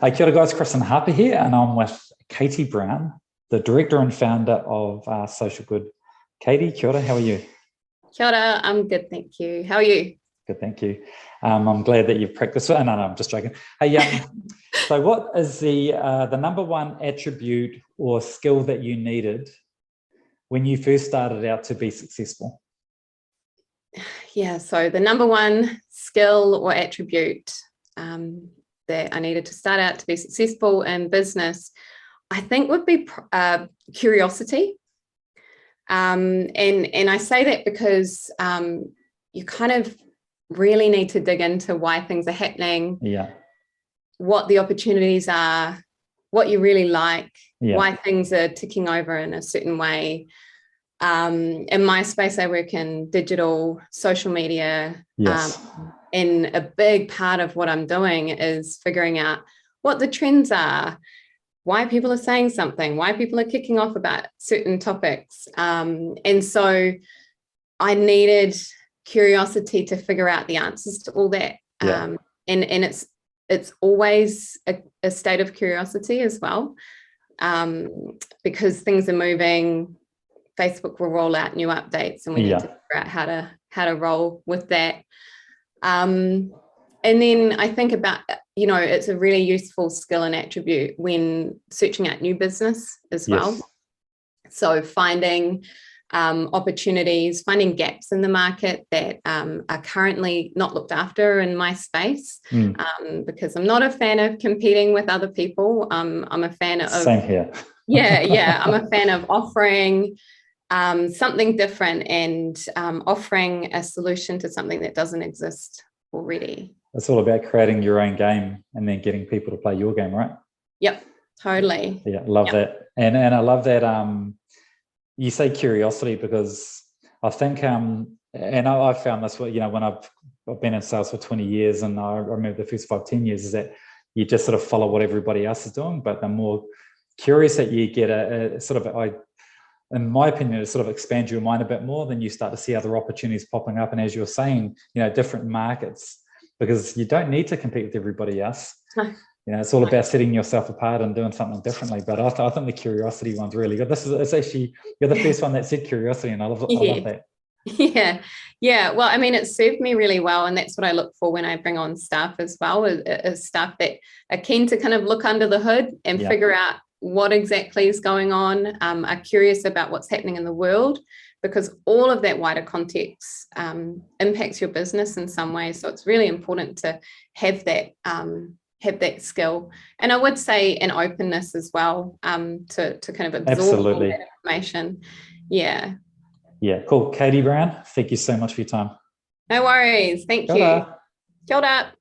Hey, kia ora guys, Chris and Harper here, and I'm with Katie Brown, the director and founder of Social Good. Katie, kia ora, how are you? Kia ora, I'm good, thank you. How are you? Good, thank you. I'm glad that you've practiced. No, I'm just joking. Hey, so what is the number one attribute or skill that you needed when you first started out to be successful? Yeah, so the number one skill or attribute that I needed to start out to be successful in business, I think would be curiosity. And I say that because you kind of really need to dig into why things are happening, what the opportunities are, what you really like, why things are ticking over in a certain way. In my space, I work in digital, social media, and a big part of what I'm doing is figuring out what the trends are, why people are saying something, why people are kicking off about certain topics. And so I needed curiosity to figure out the answers to all that. And it's always a state of curiosity as well, because things are moving. Facebook will roll out new updates, and we need to figure out how to roll with that. And then I think about, it's a really useful skill and attribute when searching out new business as well. So finding opportunities, finding gaps in the market that are currently not looked after in my space, because I'm not a fan of competing with other people. I'm a fan of... Same here. I'm a fan of offering something different and offering a solution to something that doesn't exist already. It's all about creating your own game and then getting people to play your game, right? Yep, totally. Yeah, love that. And I love that you say curiosity, because I think, and I've found this, when I've been in sales for 20 years, and I remember the first 5-10 years, is that you just sort of follow what everybody else is doing, but the more curious that you get, in my opinion, it sort of expands your mind a bit more. Then you start to see other opportunities popping up. And as you're saying, different markets, because you don't need to compete with everybody else. It's all about setting yourself apart and doing something differently. But I think the curiosity one's really good. It's actually, you're the first one that said curiosity, and I love that. Yeah. Well, I mean, it served me really well. And that's what I look for when I bring on staff as well, is staff that are keen to kind of look under the hood and figure out what exactly is going on, are curious about what's happening in the world, because all of that wider context impacts your business in some way. So it's really important to have that skill. And I would say an openness as well, to kind of absorb all that information. Yeah, cool. Katie Brown, thank you so much for your time. No worries. Thank you. Kia ora.